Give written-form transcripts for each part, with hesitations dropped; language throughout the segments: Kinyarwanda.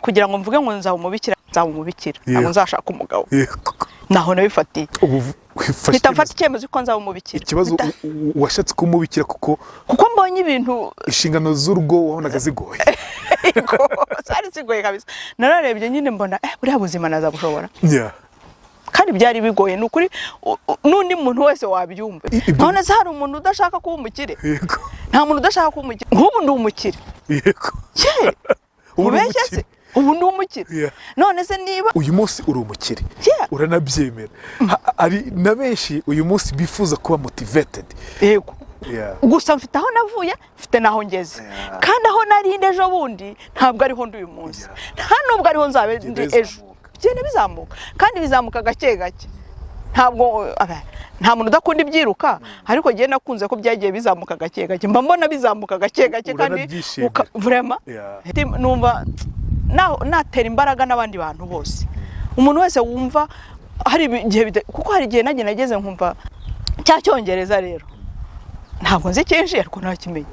kugira ngo mvuge ngo nzaba umubikira ntabwo nzashaka umugabo naho nabifatiye mpita mfata icyemezo ko nzaba umubikira. Ikibazo washatse kumubikira kuko mbonye ibintu inshingano z'urugo wabonaga zigoye. Zari zigoye kabisa. Nararebye nyine mbona buriya buzima nazabushobora. Kandi byari bigoye nukuri nundi muntu wese wabyumva. None hari umuntu udashaka kuba umukire. Nta muntu udashaka kuba umukire. Nk'ubu ndi umukire. Ubeshye ubu ndi umukire. None se niba uyu munsi uri umukire uranabyemera, ari na benshi uyu munsi bifuza kuba motivated. Yego. Gusa mfite aho navuye, mfite naho ngeze. Kandi aho narinde ejo bundi ntabwo ariho ndi uyu munsi. Nta nubwo ariho nzabe ndi ejo. Byene bizamuka kandi bizamuka gake gake. Ntabwo nta muntu udakunda ibyiruka, ariko giye nakunze ko byagiye bizamuka gake gake. Mba mbona bizamuka gake gake kandi vraiment numva natera imbaraga n'abandi bantu bose. Umuntu wese wumva hari igihe kuko hari igihe nageze nkumva cyacyongereza rero ntabwo nzi cyinshi ariko ntakimenye.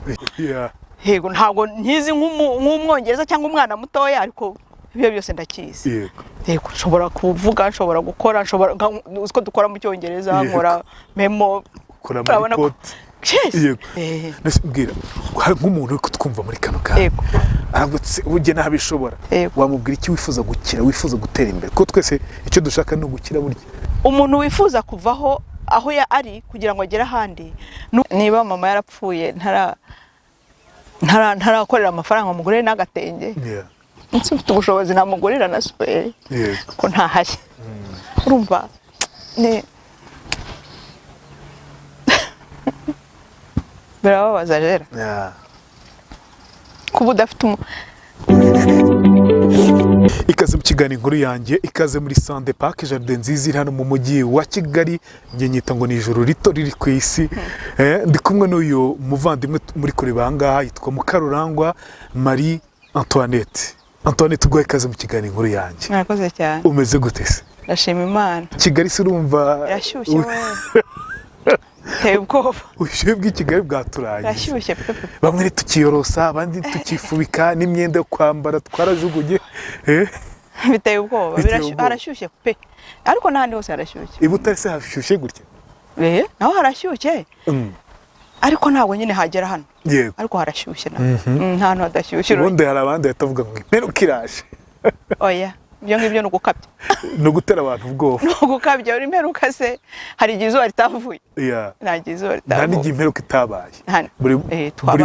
Yego ntabwo nkizi nk'umwongereza cyangwa umwana mutoya, ariko ibyo byose ndakizi. Yego nshobora kuvuga, nshobora gukora, nshobora uko dukora mu cyongereza, nkora memo, urabona ko mbwira nk'umuntu uri kutwumva muri kano kanya aragutse uje ntabishobora, wamubwira iki wifuza gukira, wifuza gutera imbere? Ko twese icyo dushaka no gukira burya. Umuntu wifuza kuvaho aho ari kugira ngo agere ahandi. Niba mama yarapfuye ntarakorera amafaranga umugore n'agatenge, mfite ubushobozi namugurira na superi ko ntahari. Urumva ni birababaza rero kuba udafite ikaze mu kiganiro inkuru yanjye, ikaze muri Sande Park Jardin nziza iri hano mu mujyi wa Kigali. Njye nyita ngo ni ijoro rito riri ku isi. Ndi kumwe n'uyu muvandimwe muri kureba ahangaha yitwa Mukarurangwa Marie Antoinette. Antoinette, ugwa ikaze mu kiganiro inkuru yanjye. Murakoze cyane. Umeze gute se? Ndashima Imana. Kigali se urumva yashyushye we. Ubwoba ubushyuhe bw'ikigali bwaturaye. Yashyushye pepe. Bamwe tukiyorosa, abandi tukifubika n'imyenda yo kwambara twarajugunye. Biteye ubwoba, harashyushye pe. Ariko n'ahandi hose harashyushye. Ibutare se hashyushye gutya? Naho harashyushye. Ariko ntabwo nyine hagera hano. Yego. Ariko harashyushye na. Nta hantu hadashyushye. Ubundi hari abandi batavuga ngo imperukiraje. Oya. Ibyo ngibyo no gukabya. No gutera abantu ubwoba. No gukabya uri imperuka se hari igihe ritavuye. Nagiye izuba ritavuye. Nta n'igihe imperuka itabaye. Buri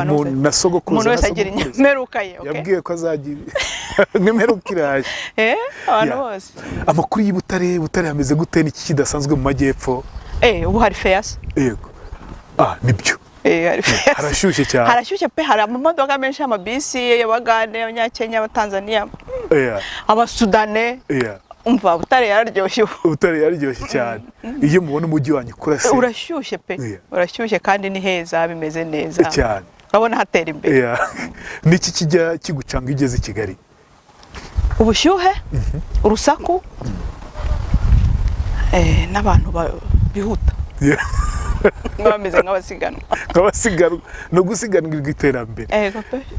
muntu na sogokuruza. Umuntu wese agira imperuka ye. Yabwiye ko azagira nk'imperuka iraje. Abantu bose. Amakuru y'Ibutare hameze gute n'iki kidasanzwe mu majyepfo? Ubu hari feyasi. Yego. Nibyo. Harashyushye cyane. Harashyushye pe, hari amamodoka menshi, amabisi y'Abagande, Abanyakenya, Abatanzania, Abasudane. Umva Butare yararyoshye. Butare yararyoshye cyane. Iyo mubona umujyi wanyu kurase. Urashyushye pe. Urashyushye kandi ni heza, bimeze neza. Cyane. Urabona hatera imbere. Niki kijya kigucanga igeze i Kigali? Ubushyuhe, urusaku, n'abantu bihuta. Bameze nk'abasiganwa no gusiganirwa iterambere.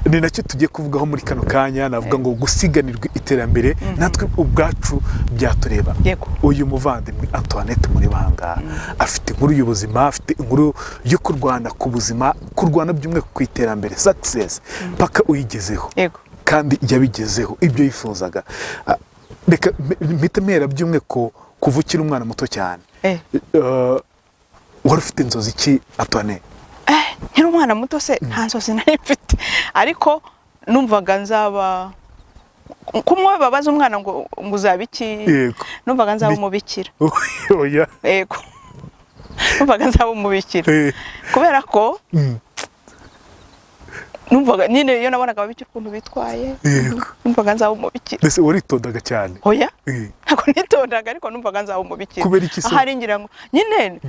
Ni nacyo tugiye kuvugaho muri kano kanya. Navuga ngo gusiganirwa iterambere natwe ubwacu byatureba. Uyu muvandimwe Antoinette muri banga afite inkuru y'ubuzima, afite inkuru yo kurwana ku buzima, kurwana by'umwe ku iterambere, success paka uyigezeho. Kandi yabigezeho ibyo yifuzaga. Reka mpite mera by'umwe ko kuvukira umwana muto cyane. Wari ufite inzozi ki Antoinette? Nkiri umwana muto se nta nzozi nari mfite, ariko numvaga nzaba kumwe babaza umwana ngo uzaba iki. Numvaga nzaba umubikira. Oya. Yego. Numvaga nzaba umubikira kubera ko numvaga nyine iyo nabonaga ababikira ukuntu bitwaye, numvaga nzaba umubikira. Mbese waritondaga cyane? Oya. Ntabwo nitondaga, ariko numvaga nzaba umubikira. Kubera iki se? Ahari ngira ngo nyine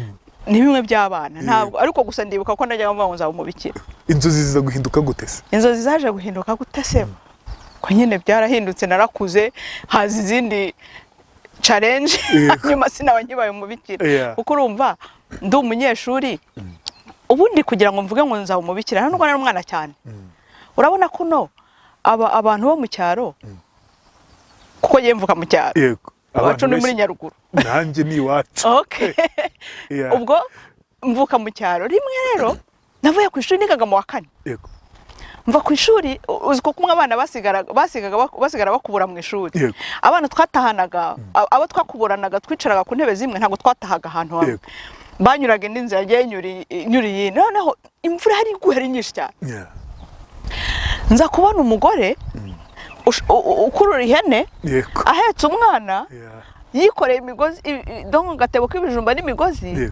ni bimwe by'abana, ntabwo ariko gusa ndibuka ko najyaga mvuga ngo nzaba umubikira. Inzozi ziza guhinduka gute se? Inzozi zaje guhinduka gute se? Ko nyine byarahindutse, narakuze, haza izindi challenge, nyuma sinaba nkibaye umubikira. Kuko urumva ndi umunyeshuri, ubundi kugira ngo mvuge ngo nzaba umubikira nubwo nari umwana cyane. Urabona ko abantu bo mu cyaro kuko yemvuka mu cyaro yego iwacu ni muri Nyaruguru nanjye ni iwacu okay ubwo mvuka mu cyaro rimwe rero navuye ku ishuri nigaga mu wa 4 yego mva ku ishuri uzi ko kumwe abana basigara bakubura mu ishuri abana twatahanaga abo twakuburanaga twicaraga ku ntebe zimwe ntago twatahaga ahantu hamwe banyuraga n'inzira nyuriye noneho imvura hari guhera nyinshi cyane nza kubona umugore ukurura ihene ahetse umwana yikoreye imigozi dongo gatebo k'ibijumba n'imigozi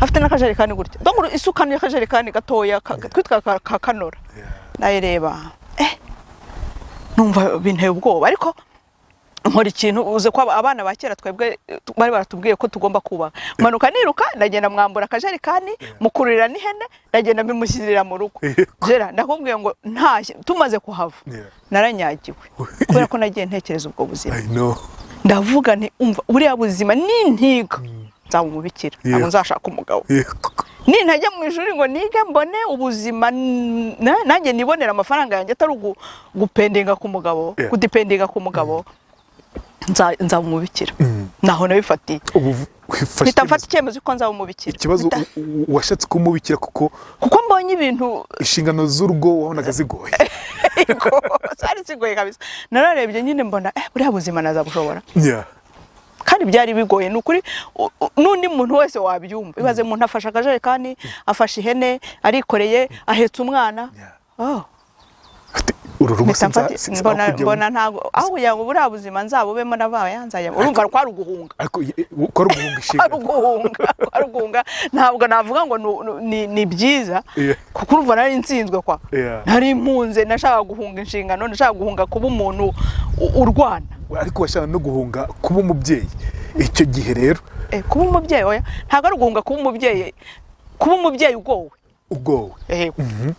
afite n'akajerekani gutya dongo isuka n'akajerekani gatoya twitwa kanora nayireba numva binteye ubwoba ariko nkora ikintu uze ko abana bakera twebwe bari baratubwiye ko tugomba kuba manuka niruka ndagenda mwambura akajerekani mukurira n'ihene ndagenda bimushyirira mu rugo jera ndakubwiye ngo ntashye tumaze kuhava naranyagiwe kubera ko nagiye ntekereza ubwo buzima ndavuga nti umva buriya buzima n'intiga nzaba umubikira ntabwo nzashaka umugabo nintajya mu ishuri ngo nige mbone ubuzima nanjye nibonera amafaranga yanjye atari gupendinga ku mugabo kudipendinga ku mugabo nzaba umubikira naho nabifatiye nitafata icyemezo ko nzaba umubikira ikibazo washatse kumubikira kuko mbonye ibintu inshingano z'urugo wabonaga zigoye zari zigoye kabisa nararebye nyine mbona buriya buzima nazabushobora kandi byari bigoye nukuri nundi muntu wese wabyumva ibaze umuntu afasha akajerekani afasha ihene arikoreye ahetse umwana mbona ntago aho kugira ngo buriya buzima nzabubemo nabaye yanzaye urumva kwari uguhunga ntabwo navuga ngo ni byiza kuko urumva nari nsinzwe kwa nari impunze nashaka guhunga inshingano nashaka guhunga kuba umuntu urwana ariko washaka no guhunga kuba umubyeyi icyo gihe rero kuba umubyeyi oya ntago ari guhunga kuba umubyeyi ugowe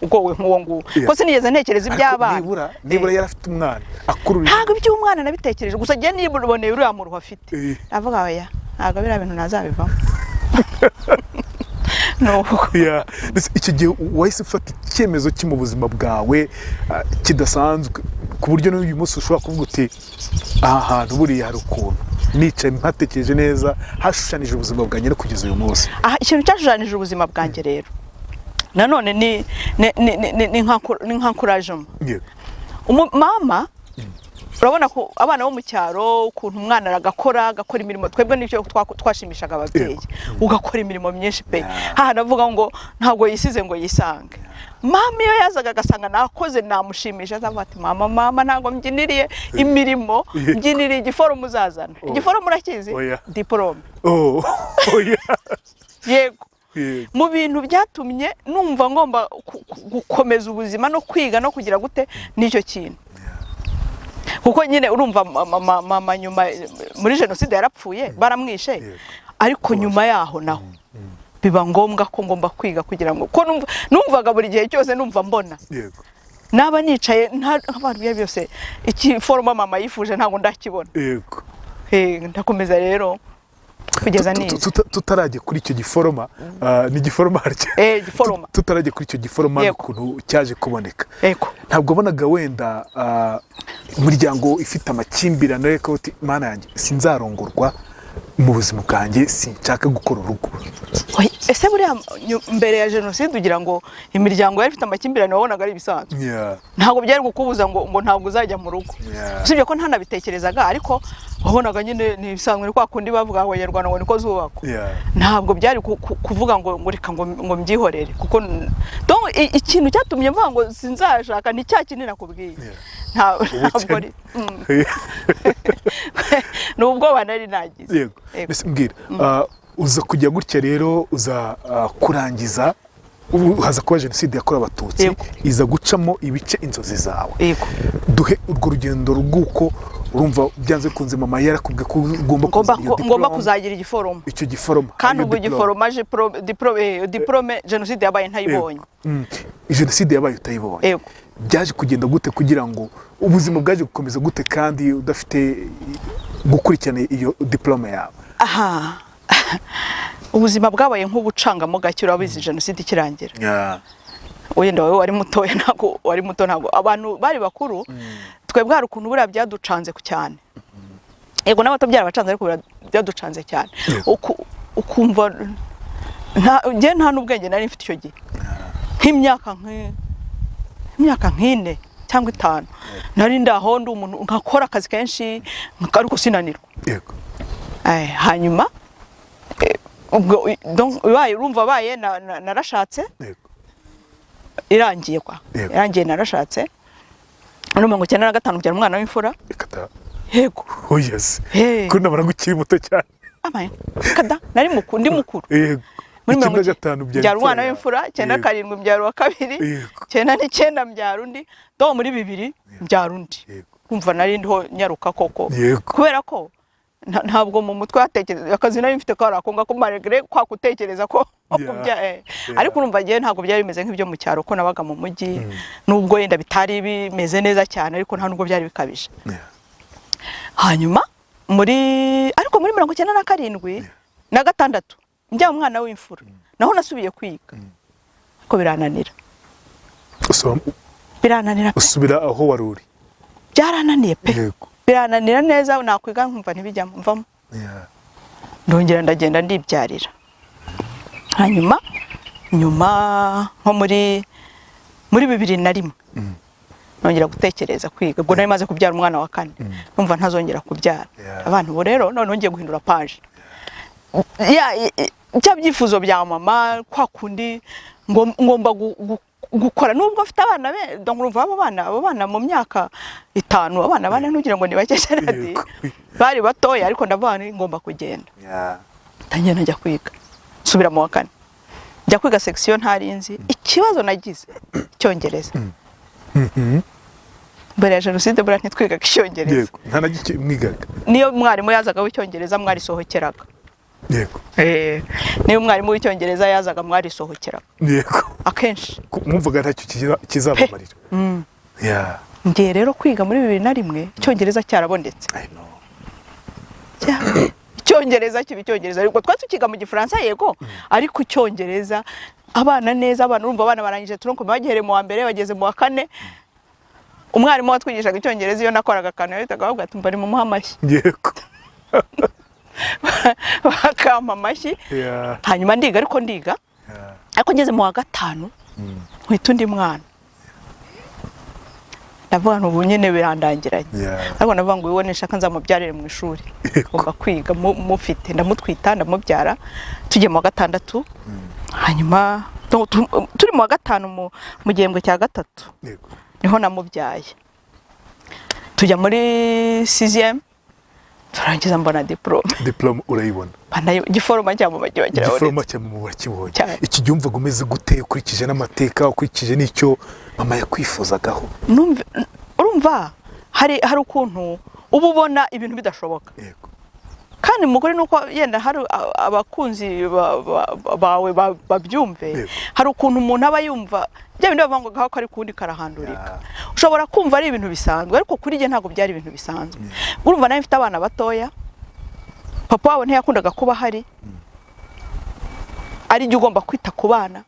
ugowe nk'uwo nguwo ko sinigeze ntekereza iby'abana nibura yarafite umwana akurura ntago iby'umwana nabitekereje gusa giye niboneye uriya mu ruho afite avuga oya ntago biriya bintu nazabivamo icyo gihe wahise ufata icyemezo cyo mu buzima bwawe kidasanzwe ku buryo n'uyu munsi ushobora kuvuga uti aha hantu buriya hari ukuntu nicaye mpatekereje neza hashushanije ubuzima bwanjye no kugeza uyu munsi ikintu cyashushanije ubuzima bwanjye rero nanone ni nka kurajemo mama urabona ko abana bo mu cyaro ukuntu umwana agakora imirimo twebwe n'icyo twashimishaga ababyeyi ugakora imirimo myinshi pe navuga ngo ntabwo yisize ngo yisange mama iyo yazaga agasanga nakoze namushimisha azavuga ati mama ntabwo mbyiniriye imirimo mbyiniriye igiforomo uzazana igiforomo urakizi diporome yego mu bintu byatumye numva ngomba gukomeza ubuzima no kwiga no kugira gute n'icyo kintu kuko nyine urumva mama nyuma muri jenoside yarapfuye baramwishe ariko nyuma yaho naho biba ngombwa ko ngomba kwiga kugira ngo ko numvaga buri gihe cyose numva mbona naba nicaye abantu byose iki foroma mama yifuje ntago ndakibona ndakomeza rero kugeza neza tutarajye kuri icyo giforoma ni giforoma harya giforoma tutarajye kuri icyo giforoma ukuntu cyaje kuboneka ntabwo bonaga wenda umuryango ifite amakimbirane ariko uti mana yanjye sinzarongorwa mu buzima bwanjye sinshaka gukora urugo ese buriya mbere ya jenoside ugira ngo imiryango yari ifite amakimbirane wabonaga ari ibisanzwe ntabwo byari kukubuza ngo ntabwo uzajya mu rugo usibye ko ntanabitekerezaga ariko wabonaga nyine ni ibisanzwe kwa kundi bavuga ngo abanyarwanda ngo niko zubakwa ntabwo byari kuvuga ngo reka ngo mbyihorere kuko ikintu cyatumye mvuga ngo sinzashaka ni cya kinini nakubwiye ntabwo ari nubwo banari nagize mbwira uza kujya gutya rero uza kurangiza haza kuba jenoside yakorewe abatutsi iza gucamo ibice inzozi zawe duhe urwo rugendo rw'uko urumva byanze kunze mama yarakubwiye ko ngomba kuzagira igiforomo icyo giforoma kandi ubwo giforomaje diplome jenoside yabaye ntayibonye jenoside yabaye utayibonye byaje kugenda gute kugira ngo ubuzima bwaje gukomeza gute kandi udafite gukurikirana iyo diplome yawe ubuzima bwabaye nk'ubucangamo gake urabizi jenoside ikirangira wenda wowe wari mutoya ntabwo wari muto ntabwo abantu bari bakuru twebwe hari ukuntu buriya byaducanze ku cyane yego n'abato byarabacanze ariko byaducanze cyane ukumva nta n'ubwenge nari mfite icyo gihe nk'imyaka nk'ine cyangwa 5 nari ndaho ndi umuntu nkakora akazi kenshi ariko sinanirwa yego hanyuma ubwo urumva baye narashatse irangiye narashatse no 1995 byara umwana w'imfura yego yes kuna baragukiri muto cyane amaye kada nari ndi mukuru yego muri 1995 byara umwana w'imfura 97 byara wa kabiri 99 byara undi do muri 2 byara undi kumva nari ndiho nyaruka koko kubera ko ntabwo mu mutwe hatekereza akazi nari mfite karakonga ko maregre kwa kutekereza ko ariko urumva giye ntabwo byari bimeze nk'ibyo mu cyaro ko nabaga mu mujyi nubwo yenda bitari bimeze neza cyane ariko nta nubwo byari bikabije hanyuma ariko muri 1997 na 6 njya umwana w'imfura naho nasubiye kwiga ko birananira usubira aho waruri byarananiye pe birananira neza nakwiga nkumva ntibijyamo mvamo ndongera ndagenda ndibyarira hanyuma nko muri 2001 nongera gutekereza kwiga ubwo nari maze kubyara umwana wa 4 numva ntazongera kubyara abantu bo rero none ngiye guhindura page byabyifuzo bya mama kwa kundi ngomba gukora nubwo afite abana be donc urumva abo bana mu myaka 5 abana bane ntugira ngo nibakesheradi bari batoya ariko ndavana ngomba kugenda tangena njya kwiga subira mu wa 4 njya kwiga section ntarinzi ikibazo nagize cyongereza mbere ya jenoside bura ntitwiga icyongereza nta mwigaga niyo mwarimu yazaga w'icyongereza mwari sohokeraga yego niyo mwarimu w'icyongereza yazaga mwari sohokeraga yego akenshi mwumvaga ntacyo kizabamarira ngiye rero kwiga muri 2001 icyongereza cyarabondetse icyongereza kibicyongereza ariko twatukiga mu gifaransa yego ariko icyongereza abana neza abana urumva abana barangije turonko bagihere mu wa mbere bageze mu wa 4 umwarimu watwigishaga icyongereza iyo nakoraga kantu yitaga bavuga ati mbari mu muhamashyi yego bakama amashyi hanyuma ndiga ariko ngeze mu wa 5 nkita undi mwana ndavuga ngo nyine birandangiranye ariko navuga ngo wiwe nshaka nzamubyarire mu ishuri ngomba kwiga mufite ndamutwita ndamubyara tujye mu wa 6 hanyuma turi mu wa 5 mu gihembwe cya 3 niho namubyaye tujya muri 6e turangiza mbona diplome urayibona giforoma cyangwa bagira bakibonye iki gyumva gumeze gute ukurikije n'amateka ukurikije n'icyo mama yakwifuzagaho urumva hari ukuntu uba ubona ibintu bidashoboka kandi mugore nuko yenda hari abakunzi bawe babyumve hari ukuntu umuntu aba yumva bya bindi bavuga ko ari kundi karahandurika ushobora kumva ari ibintu bisanzwe ariko kuri je ntago byari ibintu bisanzwe urumva nawe mfite abana batoya papa wabo ntiyakundaga kuba hari ari je ugomba kwita ku bana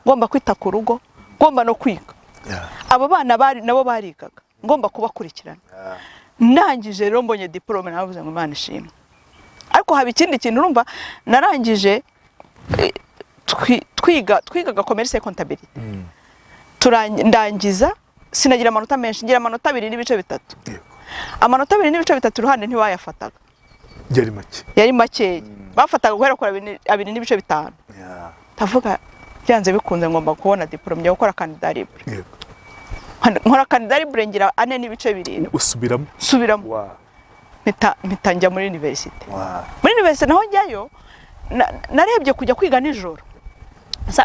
ngomba kwita ku rugo ngomba no kwiga abo bana nabo barigaga ngomba kubakurikirana ndangije rero mbonye diplome navuze ngo Imana ishimwe ariko haba ikindi kintu urumva narangije twigaga commerce et comptabilité ndangiza sinagira amanota menshi ngira amanota 2 n'ibice 3 amanota 2 n'ibice 3 ruhande ntibayafataga yari make bafataga guhera kora 2 n'ibice 5 tavuga byanze bikunze ngomba kubona diplome yo gukora candidat libre nkora candidat libre ngira 4 n'ibice 2 usubiramo mitanjya muri university muri university naho njyayo narebye kujya kwiga nijoro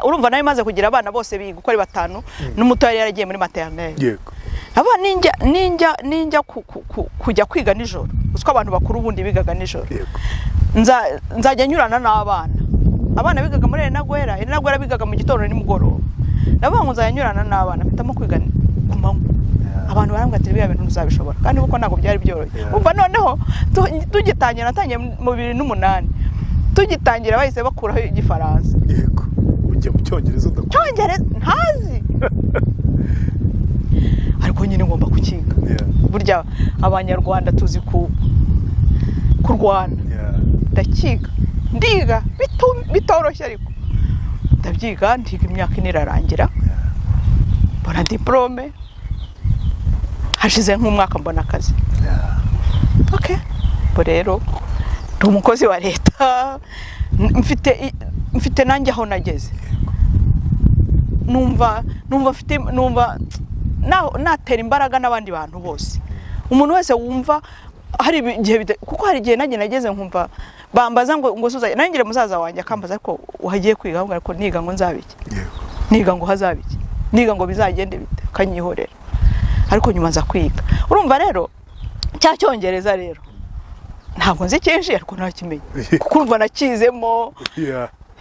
urumva nawe maze kugira abana bose biga uko ari 5 n'umuto yari yaragiye muri maternelle yego aba ninjya kujya kwiga nijoro usiko abantu bakuru ubundi bigaga nijoro nzajya nyurana n'abana bigaga muri Nagombaga bigaga mu gitondo nimugoroba navuga ngo nzajya nyurana n'abana mpitamo kwiga ku manywa abantu barambwa ati biya bintu uzabishobora kandi uko ntago byari byoroshye umva noneho tugitangira natangiye mu 2008 tugitangira bahise bakuraho igifaransa yego ujya mu cyongereza cyongereza ntazi ariko nyine ngomba kukiga burya abanyarwanda tuzi kurwana ndakiga ndiga bitoroshye ariko ndabyiga ndiga imyaka ine irarangira mbona diplome hashize nk'umwaka mbona akazi okay bo rero ndi umukozi wa leta mfite nanjye aho nageze numva natera imbaraga n'abandi bantu bose umuntu wese wumva hari igihe kuko hari igihe nageze nkumva bambaza ngo suza nangire musaza wanjye akambaza ariko uhagiye kwiga ahubwo ariko niga ngo nzabiki niga ngo hazabiki niga ngo bizagende bite kanyihorera ariko nyuma nza kwiga urumva rero cya cyongereza rero ntabwo nzi cyinshi ariko ntakimenye kuko urumva nakizemo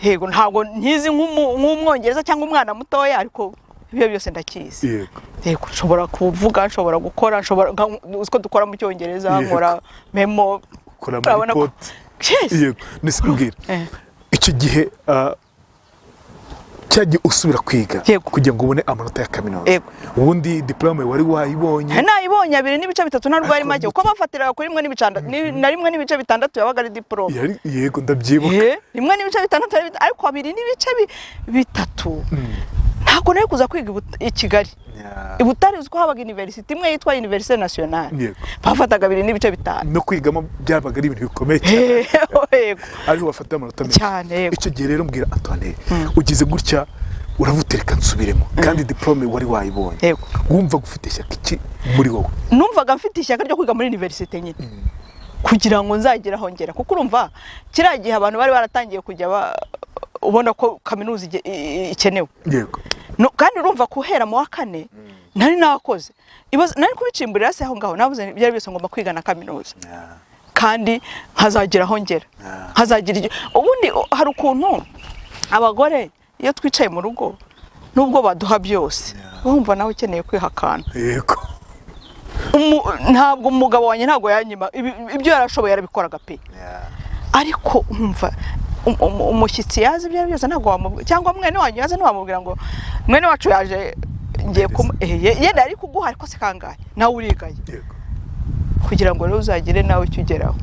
yego ntabwo nkizi nk'umwongereza cyangwa umwana mutoya ariko ibyo byose ndakizi yego nshobora kuvuga nshobora gukora uko dukora mu cyongereza nkora memo kora report yego nisubwira icyo gihe cyagiye usubira kwiga kugira ngo ubone amanota ya kaminuza ubundi diplome wari wayibonye nayibonye 2.3 ntabwo ari make uko bafatiraga kuri rimwe n'ibice 6 yabaga ari diplome yego ndabyibuka rimwe n'ibice 6 ariko 2 n'ibice 3 ntabwo nari kuza kwiga i Kigali ibutari uziko habaga university imwe yitwa Université Nationale bafataga 2 n'ibice 5 no kwigamo byabaga ari ibintu bikomeye yego ari wafata amanota menshi icyo gihe rero mbwira Antoine ugize gutya uravutereka nsubiremo kandi diplome wari wayibonye wumva gufite ishyaka iki muri wowe numvaga mfite ishyaka ryo kwiga muri university nyine kugira ngo nzagera aho ngera kuko urumva kiriya gihe abantu bari baratangiye kujya ubona ko kaminuza ikenewe yego kandi urumva kuhera mu wa 4 nari nakoze nari kubicimburira se aho ngaho navuze byari byose ngomba kwiga na kaminuza kandi hazagira aho ngera hazagira ubundi hari ukuntu abagore iyo twicaye mu rugo nubwo baduha byose wumva nawe ukeneye kwihakana yego ntabwo umugabo wanjye ntabwo yanyima ibyo yarashoboye yarabikoraga pe ariko umva umushyitsi yazi ibyo byose ntabwo wamubwira cyangwa mwene wanyu yazi ntiwamubwira ngo mwene wacu yaje ngiye yenda ari kuguha ariko se kangahe nawe urigaye kugira ngo rero uzagire nawe icyo ugeraho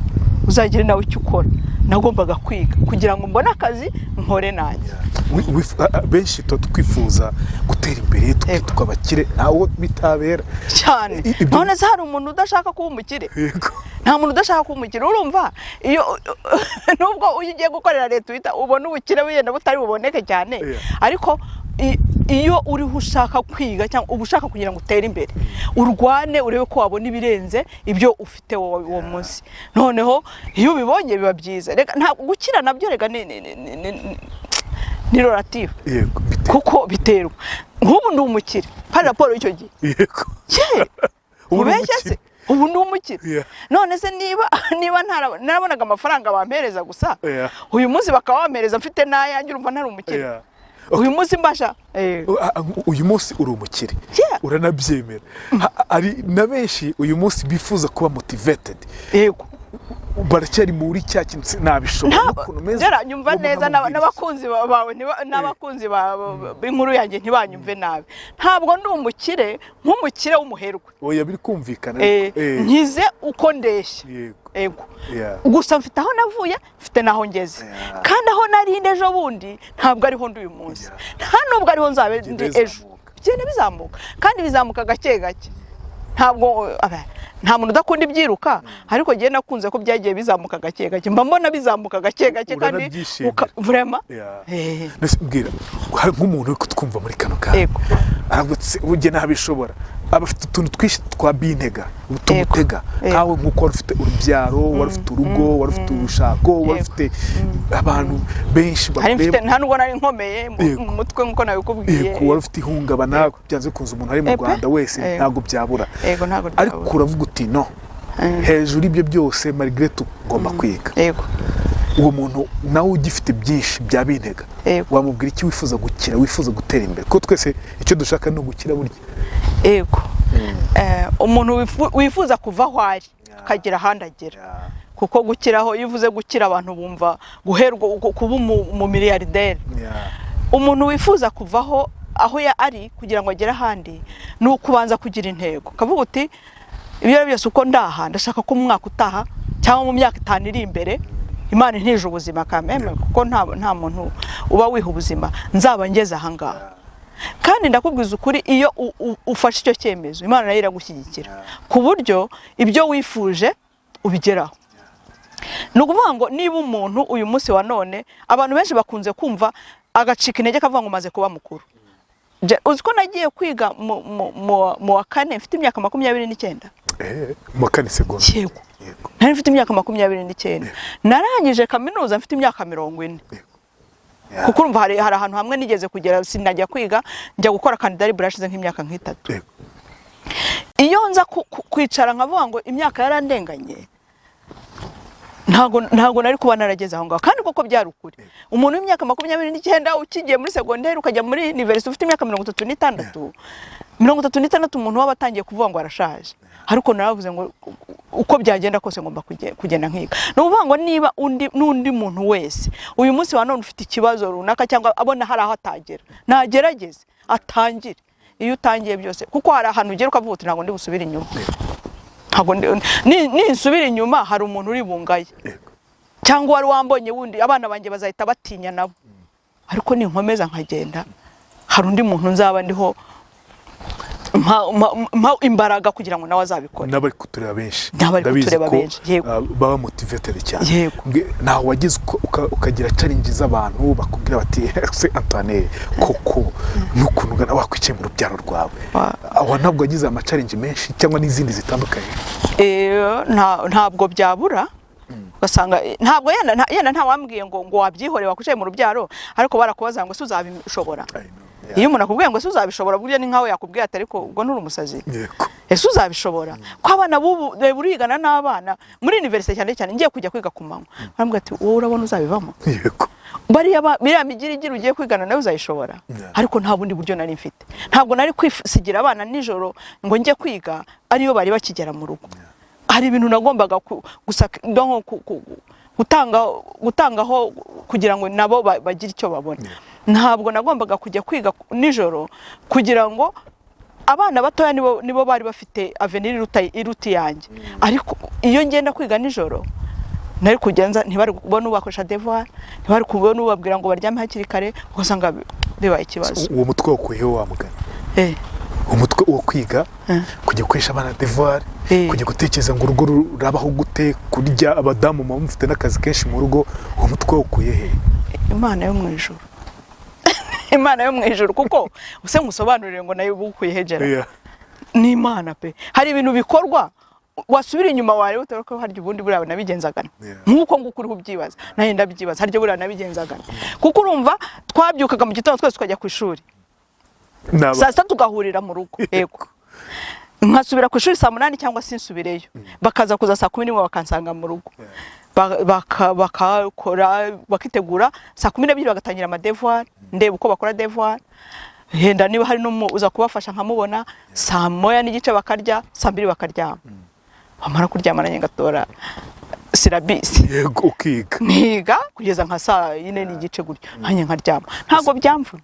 uzagire nawe icyo ukora nagombaga kwiga kugira ngo mbone akazi nkore nanjye benshi twifuza gutera imbere tukitwa abakire nawe bitabera cyane none se hari umuntu udashaka kuba umukire nta muntu udashaka kuba umukire urumva iyo nubwo ugiye gukorera leta uhita ubona ubukire wenda butari buboneke cyane ariko iyo uriho ushaka kwiga cyangwa ubushaka kugira ngo utere imbere urwane urebe ko wabona ibirenze ibyo ufite wowe uwo munsi noneho iyo ubibonye biba byiza nta gukira nabyo rega ni relative kuko biterwa nk'ubu ndi umukire hari raporo y'icyo gihe ubeshye se ubu ndi umukire none se niba narabonaga amafaranga bampereza gusa uyu munsi bakaba bampereza mfite n'ayanjye urumva ntari umukire uyu munsi mbasha uyu munsi uri umukire uranabyemera ari na benshi uyu munsi bifuza kuba motivated yego baracyari muri cya kintu nabishobora nyumva neza n'abakunzi bawe n'abakunzi b'inkuru yanjye ntibanyumve nabi ntabwo ndi umukire nk'umukire w'umuherwe oya biri kumvikana nkize uko ndeshya yego gusa mfite aho navuye mfite naho ngeze kandi aho narinde ejo bundi ntabwo ariho ndi uyu munsi nta nubwo ariho nzabe ndi ejo bigenda bizamuka kandi bizamuka gake gake ntabwo nta muntu udakunda ibyiruka ariko giye nakunze ko byagiye bizamuka gake gake mba mbona bizamuka gake gake kandi vraiment mbwira nk'umuntu uri kutwumva muri kano kanya aragutse ujye nabishobora abafite utuntu twinshi twa bintega tumutega nkawe nk'uko wari ufite urubyaro wari ufite urugo wari ufite urushako wari ufite abantu benshi nta nubwo nari nkomeye mu mutwe nk'uko nabikubwiye wari ufite ihungabana byanze kunza umuntu ari mu Rwanda wese ntabwo byabura ariko uravuga uti no hejuru ibyo byose malgré tout ngomba kwiga uwo muntu nawe ugifite byinshi bya bintega wamubwira iki wifuza gukira wifuza gutera imbere ko twese icyo dushaka no gukira burya umuntu wifuza kuva aho ari akagira ahandi agera kuko gukiraho iyo uvuze gukira abantu bumva guherwa kuba umumiliyarderi umuntu wifuza kuvaho aho ari kugira ngo agere ahandi ni ukubanza kugira intego kavuga uti ibyo byose uko ndaha ndashaka ko mu mwaka utaha cyangwa mu myaka 5 iri imbere Imana ntije ubuzima kameme kuko nta muntu uba wiha ubuzima nzaba ngeze ahangaha kandi ndakubwiza ukuri iyo ufashe icyo cyemezo Imana nayo iragushyigikira ku buryo ibyo wifuje ubigeraho. Nukuvuga ngo niba umuntu uyu munsi wa none abantu benshi bakunze kumva agacika intege kavuga ngo maze kuba mukuru. Uziko nagiye kwiga mu wa kane mfite imyaka 29. Mu kane segonda. Yego. Nari mfite imyaka 29. Narangije kaminuza mfite imyaka 40. Kuko urumva hari ahantu hamwe nigeze kugera sinajya kwiga njya gukora kandidari burashize nk'imyaka nk'itatu. Iyo nza kwicara nkavuga ngo imyaka yarandenganye ntago nari kuba narageze aho ngaho kandi koko byari ukuri. Umuntu w'imyaka 29 ukigiye muri secondaire ukajya muri university ufite imyaka 36 umuntu wabatangiye kuvuga ngo arashaje. Ariko naravuze ngo uko byagenda kose ngomba kugenda nkiga. No kuvuga ngo niba n'undi muntu wese uyu munsi wa none ufite ikibazo runaka cyangwa abona hari aho atagera nagerageze atangire. Iyo utangiye byose kuko hari ahantu ugera ukavuga uti ntago ndi busubira inyuma. Ni nsubira inyuma hari umuntu uri bungaye cyangwa wari wambonye wundi abana banjye bazahita batinya nabo. Ariko ni nkomeza nkagenda hari undi muntu nzaba ndiho mpa imbaraga kugira ngo nawe azabikora. Nabari kutureba benshi baba motivated cyane. Naho wagize ukagira challenge z'abantu bakubwira bati se Antoine koko nukuntu gana wakwikiye mu rubyaro rwawe aho ntabwo wagize ama challenge menshi cyangwa n'izindi zitandukanye. Ntabwo byabura ugasanga ntabwo yenda nta wambwiye ngo wabyihore wakwikiye mu rubyaro ariko barakubaza ngo uzabishobora. Iyo umuntu akubwiye ngo uzabishobora burya ni nkawe yakubwiye ati ariko ubwo nturi umusazi. Ese uzabishobora ko abana bubu burigana n'abana muri university cyane ngiye kujya kwiga ku manywa barambwira ati wowe urabona uzabivamo. Biriya migirigiri ugiye kwigana nawe uzayishobora. Ariko nta bundi buryo nari mfite ntabwo nari kwisigira abana nijoro ngo njye kwiga ariyo bari bakigera mu rugo. Hari ibintu nagombaga gutangaho kugira ngo nabo bagire icyo babona. Ntabwo nagombaga kujya kwiga nijoro kugira ngo abana batoya nibo bari bafite avenir iruti yanjye. Ariko iyo ngenda kwiga nijoro nari kugenza ntibari kubona ubakoresha devoir ntibari kubona ubabwira ngo baryame hakiri kare ugasanga bibaye ikibazo. Uwo mutwe wakuyeho wamugana umutwe wo kwiga kujya kwesha abana devoir kujya gutekereza ngo urugo rurabaho gute kurya abadamu mu mufite n'akazi kenshi mu rugo. Uwo mutwe wakuye he? Imana yo mu ijuru. Imana yo mu ijuru kuko use musobanurire ngo nayo bukuye hejera ni Imana pe. Hari ibintu bikorwa wasubira inyuma wari utarako harya ubundi burawe nabigenzagana nkuko ngukuri ubyibaza naye ndabyibaza harya burawe nabigenzagana kuko urumva twabyukaga mu gitondo twese tukajya ku ishuri saa 3 tugahurira mu rugo. Yego nkasubira ku ishuri saa 8 cyangwa sinsubireyo bakaza kuza saa 10 bakansanga mu rugo bakakora bakitegura saa 12 bagatangira ama devoir ndeba uko bakora devoir henda niba hari no uza kubafasha nkamubona saa 1 n'igice bakarya saa 2 bakaryama bamara kuryamana nyengatora sirabisi. Yego ukiga niga kugeza nka saa 4 n'igice gutyo hanye nkaryama ntago byamvuna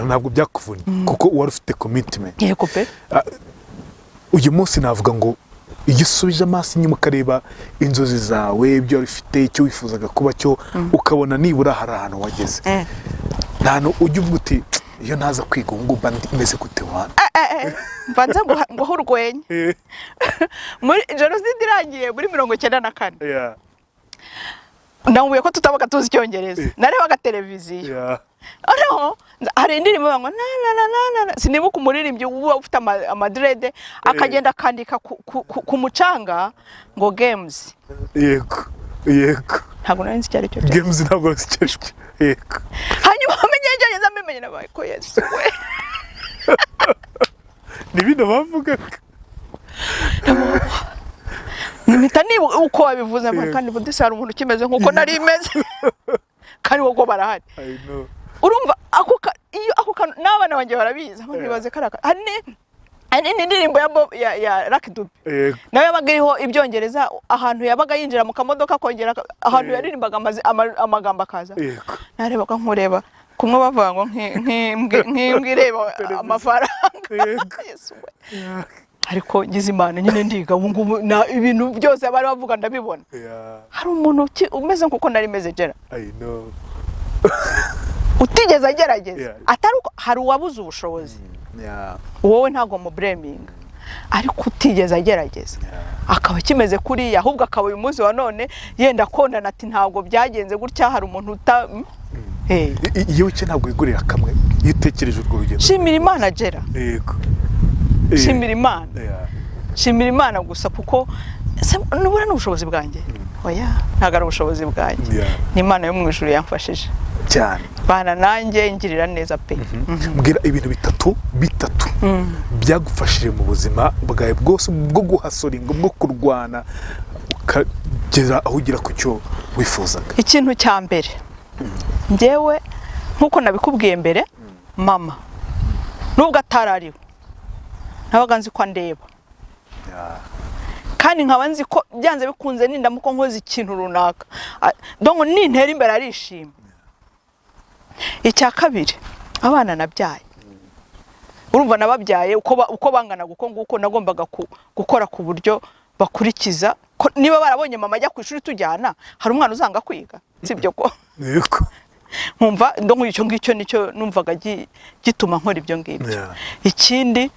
ntabwo byakuvuna kuko wari ufite commitment. Yego pe. Uyu munsi navuga ngo iyo usubije amaso inyuma ukareba inzozi zawe ibyo ufite icyo wifuzaga kuba cyo ukabona nibura hari ahantu wageze nano ujye uvuga uti iyo naza kwiga ngo meze gute wana mbanza ngo urwenye muri jenoside irangiye muri 1994 ndambuye ko tutabaga tuzi icyongereza narebaga televiziyo aho hari indirimbo ngo na sinibuka umuririmbyi uba ufite amadrede akagenda kandika ku mucanga ngo games. Yego ntabwo nari nzi icyo ari cyo games ntabwo nzi icyo ari cyo. Yego hanyuma amenye icyongereza amenye nabaye ko Yesu we ni bino bavugaga nimita ni uko wabivuze kandi budise hari umuntu kimeze nkuko nari imeze kandi wogo barahari. Urumva ako n'abana banjye barabiza ntibaze karaka ani indirimbo ya Lucky Dube nawe yabaga iriho ibyongereza ahantu yabaga yinjira mu kamodoka kongera ahantu yaririmbaga amagambo akaza narebaga nkureba kumwe bavuga ngo nk'imbwa ireba amafaranga. Yesu we ariko ngize Imana nyine ndiga ubu ngubu ibintu byose bari bavuga ndabibona. Hari umuntu umeze nkuko nari meze Gera, I know. utigeze agerageza, atari uko hari uwabuze ubushobozi, wowe ntago mu blaming, ariko utigeze agerageza akaba kimeze kuri ahubwo akaba uyu munsi wa none yenda kondana ati ntabwo byagenze gutya. Hari umuntu iyo cyo ntabwo igurira kamwe yitekereje urwo rugendo. Shimira Imana Gera, yego, shimira Imana, shimira Imana gusa, kuko nubura n'ubushobozi bwanjye, oya ntago ari ubushobozi bwanjye, ni Imana yo mu ijuru yamfashije cyane, bana nanjye ngirira neza pe. Mbwira ibintu bitatu byagufashije mu buzima bwawe bwose bwo guhasoringa, bwo kurwana ukagera aho ugira ku cyo wifuzaga. Ikintu cya mbere njyewe nkuko nabikubwiye mbere, mama nubwo atarariwe nabaga nzi ko ndeba, kandi nkaba nzi ko byanze bikunze nindamuko nkoze ikintu runaka donc nintera imbere arishima. Icya kabiri, abana nabyaye, urumva nababyaye uko bangana nguko nagombaga gukora ku buryo bakurikiza niba barabonye mama ajya ku ishuri tujyana, hari umwana uzanga kwiga, sibyo ko nkumva ndongo icyo ngicyo nicyo numvaga gituma nkora ibyo ngibyo. Ikindi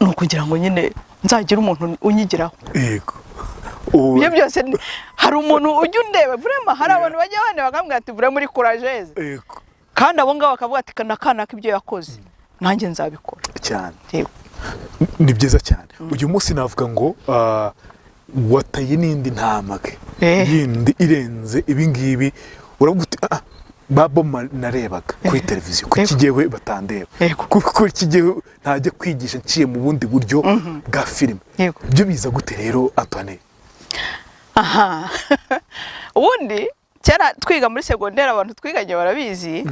ni ukugira ngo nyine nzagira umuntu unyigiraho. Yego, ibyo byose hari umuntu ujya undeba vraiment, hari abantu bajya bane bakambwira ati vraiment muri courageuse, kandi abo ngabo bakavuga ati kana ibyo yakoze nanjye nzabikora cyane. Ni byiza cyane. Uyu munsi navuga ngo wataye n'indi ntamage yindi irenze ibingibi, uravuga uti babo narebaga kuri televiziyo, ku kigewe batandeba, ku kigewe ntajya kwigisha nciye mu bundi buryo bwa filime. Byo biza gute rero Antoine? Ubundi cyara twiga muri secondaire abantu twiganye barabizi,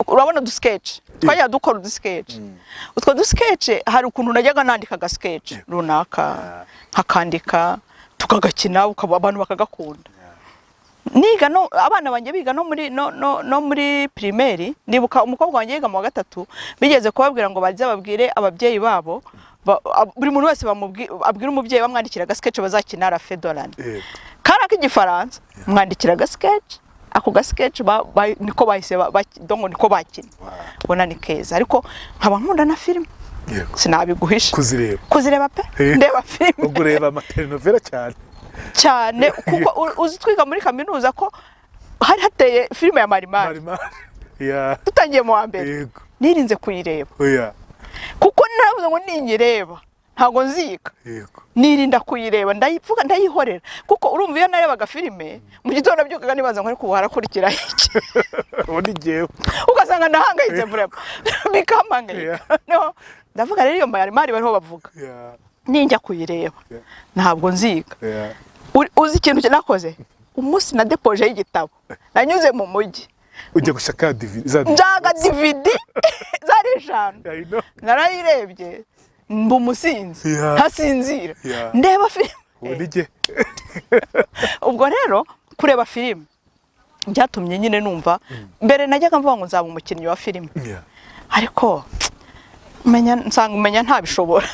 urabona du sketch twajya dukora du sketch, utwo du sketch hari ukuntu najyaga nandika ga sketch runaka hakandika tukagakina abantu bakagakunda. Niga no abana banje biga no muri primaire, ndibuka umukobwa wanje yiga mu wa gatatu bigeze kubabwira ngo baze babwire ababyeyi babo, buri muntu wese abwira umubyeyi bamwandikira ga sketch bazakina la Fedorane, kana k'igifaransa mwandikira ga sketch, ako ga sketch niko bahise dongo niko bakina, bona ni keza. Ariko nkaba nkunda na film, sinabiguhisha, kuzireba pe, ndeba film, ugureba matelenovela cyane kuko uzi twiga muri kaminuza ko hari hateye filime ya Marimari, tutangiye mu wa mbere nirinze kuyireba, kuko naravuze ngo ninyireba ntago nzika, nirinda kuyireba, ndayivuga ndayihorera, kuko urumva iyo narebaga filime mu gitondo byukaga nibaza ngo ariko harakurikira iki, ubundi ngewe ugasanga ndahangayitse vraiment bikamangayika. No ndavuga rero iyo Marimari bariho bavuga, ninjya kuyireba ntabwo nziga. Uzi ikintu cyanakoze umunsi na depoje y'igitabo, nanyuze mu mujyi ujya gushaka njaga DVD zari 5, narayirebye mbu musinzi ntasinzira ndeba filime. Ubwo rero kureba filime byatumye nyine numva mbere najyaga mvuga ngo nzaba umukinnyi wa filime, ariko menya ntabishobora.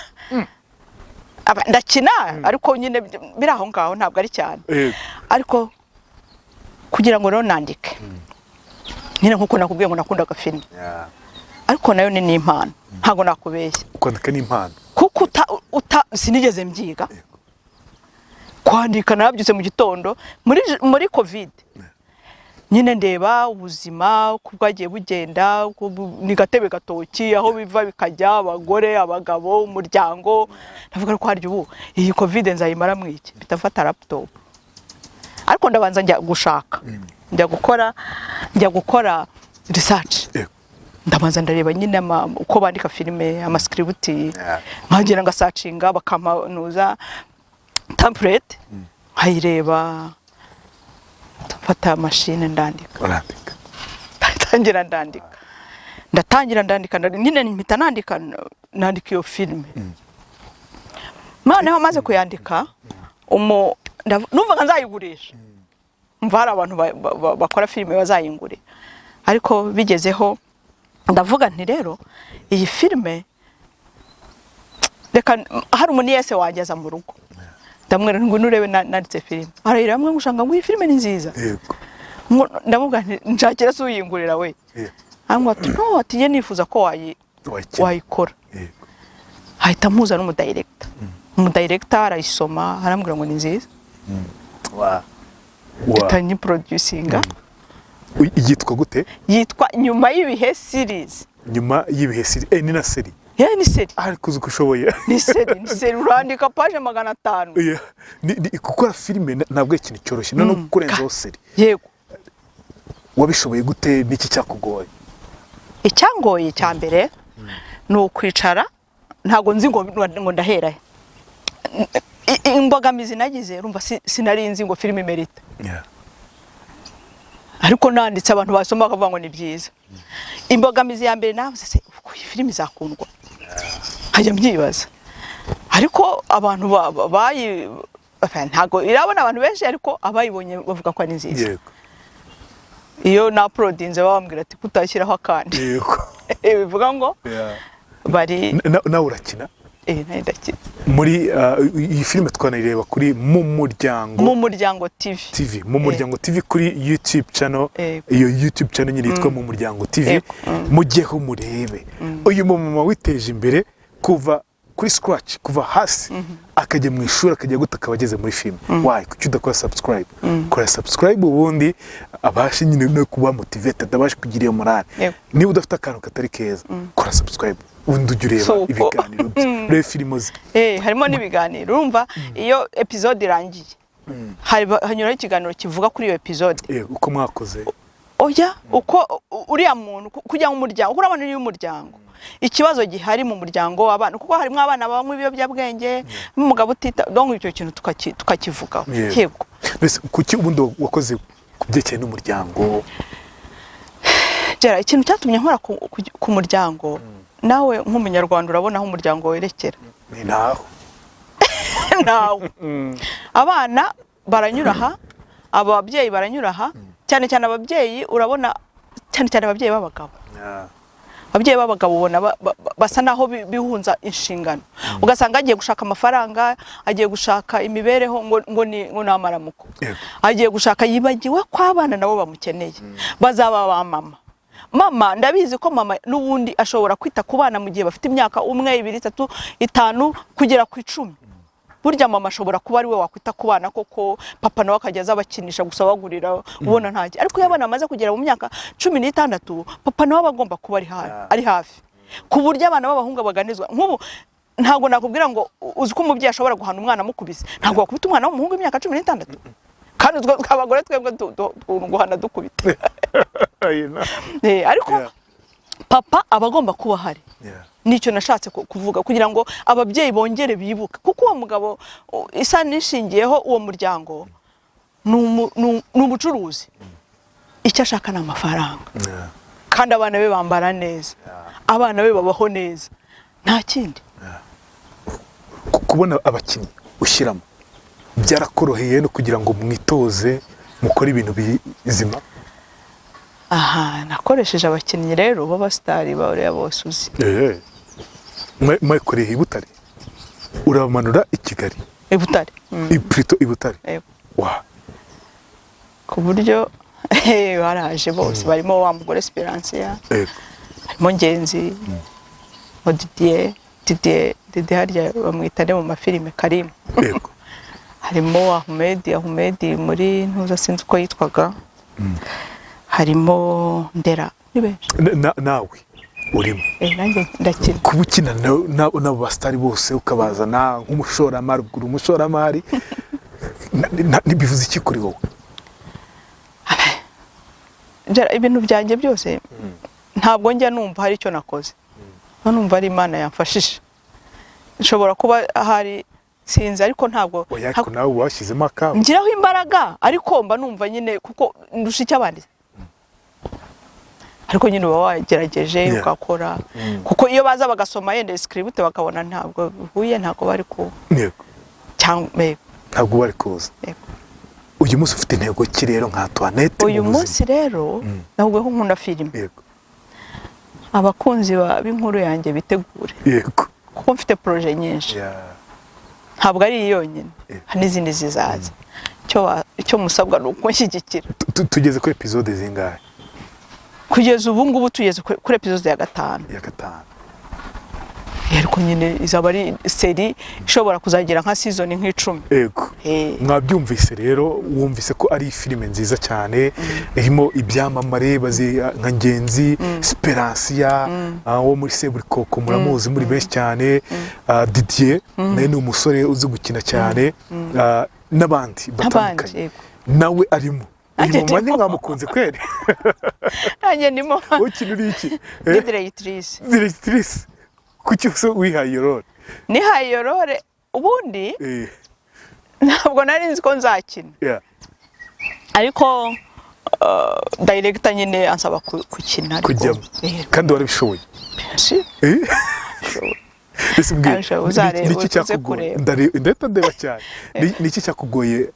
Ndakina ariko nyine biraho ngaho ntabwo ari cyane, ariko kugira ngo rero nandike nyine nkuko nakubwiye ngo nakundaga filime, ariko nayo ni impano, ntago nakubeshya. Kwandika ni impano kuko sinigeze mbyiga kwandika, narabyutse mu gitondo muri covid nyine ndeba ubuzima uko bwagiye bugenda, ni gatebe gatoki aho biva bikajya, abagore abagabo umuryango, ndavuga ko haryo ubu iyi covid nzayimara mwiki, bitafata laptop. Ariko ndabanza njya gushaka, njya gukora research, ndabanza ndareba nyine uko bandika filime, amascript, nkagira ngasacinga bakamanuza template, nkayireba mfata machine ndandika, ndatangira ndandika nyine mpita nandika iyo filime. Noneho maze kuyandika numvaga nzayigurisha, mva hari abantu bakora filime bazayingure, ariko bigezeho ndavuga nti rero iyi filime reka hari umuniyese wageza mu rugo ndamwera ngo nurebe nanditse filime arayira amwe ngushanga ngo iyi filime ni nziza yego ndavuga nshakira se uyingurira we amwe ati no ati ye nifuza ko wayikora yego ahita muza n'umudirector umudirector arayisoma arambwira ngo ni nziza itanyi producinga yitwa gute yitwa nyuma y'ibihe series nyuma y'ibihe series ni na series ni seri ariko uzi ko ushoboye ni seri urandika page 500 ni gukora filime ntabwo ikintu cyoroshye no kurenzaho seri yego wabishoboye gute niki cyakugoye icyangoye cya mbere ni ukwicara ntago nzi ngo ndahera imbogamizi nagize urumva sinarinzi ngo filime merita ariko nanditse abantu basoma bakavuga ngo ni byiza imbogamizi ya mbere navuze se iyi filime izakundwa hajya mbyibaza ariko abantu ntago irabona abantu benshi ariko abayibonye bavuga ko ari nziza iyo na uploadinze babambwira ati kutashyiraho akandi bivuga ngo bari nawe urakina ndakina muri iyi filime twanayireba kuri mu muryango TV mu muryango TV kuri YouTube channel iyo YouTube channel nyine yitwa mu muryango TV mujyeho murebe uyu mama witeje imbere kuva kuri scratch kuva hasi akajya mu ishuri akajya gutaka abageze muri filime why kuki udakora subscribe kora subscribe ubundi abashe nyine no kuba motivated abashe kugira iyo morale niba udafite akantu katari keza kora subscribe ubundi ujye ureba ibiganiro reba filime ze harimo n'ibiganiro urumva iyo episode irangiye hanyuraho ikiganiro kivuga kuri iyo episode uko mwakoze oya uko uriya muntu kujya mu muryango urabona uri umuryango ikibazo gihari mu muryango abana kuko harimo abana banywa ibiyobyabwenge n'umugabo utita donc icyo kintu tukakivugaho yego mbese kuki ubundi wakoze kubyekeye n'umuryango gera ikintu cyatumye nkora ku muryango nawe nk'umunyarwanda urabona aho umuryango werekera ni naho abana baranyura aha ababyeyi baranyura aha cyane cyane ababyeyi urabona cyane ababyeyi b'abagabo ababyeyi b'abagabo ubona basa naho bihunza inshingano ugasanga agiye gushaka amafaranga agiye gushaka imibereho ngo ni amaramuko agiye gushaka yibagiwe ko abana nabo bamukeneye bazaba ba mama ndabizi ko mama n'ubundi ashobora kwita ku bana mu gihe bafite imyaka 1 2 3 5 kugera ku 10 burya mama ashobora kuba ari we wakwita ku bana koko papa nawe akajya abakinisha gusa bagurira ubona ntaje ariko yabana amaze kugera mu myaka 16 papa nawe bagomba kuba ari hafi ku buryo abana b'abahungu baganizwa nk'ubu ntago nakubwira ngo uzi ko umubyeyi ashobora guhana umwana mukubise ntago wakubita umwana w'umuhungu imyaka 16 kandi twabagore twebwe guhana dukubita ariko papa abagomba kuba hari nicyo nashatse kuvuga kugira ngo ababyeyi bongere bibuke kuko uwo mugabo isa nishingiyeho uwo muryango n'umucuruzi icyo ashaka ni amafaranga kandi abana be bambara neza abana be babaho neza nta kindi kubona abakinnyi ushyiramo byarakoroheye no kugira ngo mwitoze mukore ibintu bizima nakoresheje abakinnyi rero b'abasitari bariya bose uzi mwakoreye i Butare urabamanura i Kigali Butare i Butare ku buryo baraje bose barimo wa mugore Esperance harimo Ngenzi mo Didier harya bamwitane mu mafilime Karim harimo Ahmed muri ntuza sinzi uko yitwaga harimo Ndera ni benshi nawe urimo nanjye ndakina kuba ukina n'abo basitari bose ukabazana nk'umushoramari bivuze iki kuri wowe ibintu byanjye byose ntabwo njya numva hari icyo nakoze numva ari Imana yamfashije nshobora kuba hari sinzi ariko ntabwo nawe washyizemo akawe ngiraho imbaraga ariko mba numva nyine kuko ndusha icy'abandi ariko nyine uba wagerageje ugakora kuko iyo baza bagasoma yenda script bakabona ntabwo bihuye ntabwo bari ku ntabwo bari kuza uyu munsi ufite intego ki rero nka Antoinette uyu munsi rero nahubwo nkunda filime abakunzi b'inkuru yanjye bitegure kuko mfite projet nyinshi ntabwo ari yonyine hari n'izindi zizaza icyo musabwa nuko nshyigikira. Tugeze kuri episode zingahe? Kugeza ubu ngubu tugeze kuri episode ya 5. Ariko nyine izaba ari seri ishobora kuzagira nka season nk'icumi. Yego. Mwabyumvise rero, wumvise ko ari filime nziza cyane irimo ibyamamare bazi nka Ngenzi, Speransia, wo muri Seburikoko muramuzi muri benshi cyane, Didier naye ni umusore uzi gukina cyane, n'abandi batandukanye. Nawe arimo. Uyu mwanya mwamukunze kweri? Nanjye ndimo. Ukina uri iki? Directrice. Kuki wihaye iyo role? Nihaye iyo role ubundi ntabwo nari nzi ko nzakina. Ariko director nyine ansaba gukina ariko kandi warabishoboye. Si. Niki cyakugoye? Ndahita ndeba cyane. Niki cyakugoye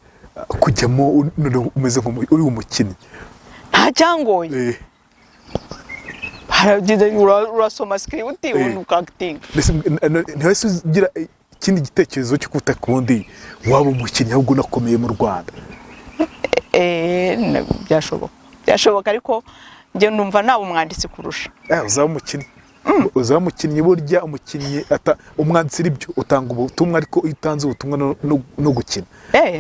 kujyamo umeze nk'uri umukinnyi? Nta cyangoye. Urasoma script ukakitinga. Ntihise ugira ikindi gitekerezo cyo kuta kundi waba umukinnyi ahubwo unakomeye mu Rwanda? Byashoboka ariko njye numva nawe umwanditsi kurusha. Uzaba umukinnyi burya umukinnyi umwanditsi ibyo utanga ubutumwa, ariko utanze ubutumwa no gukina.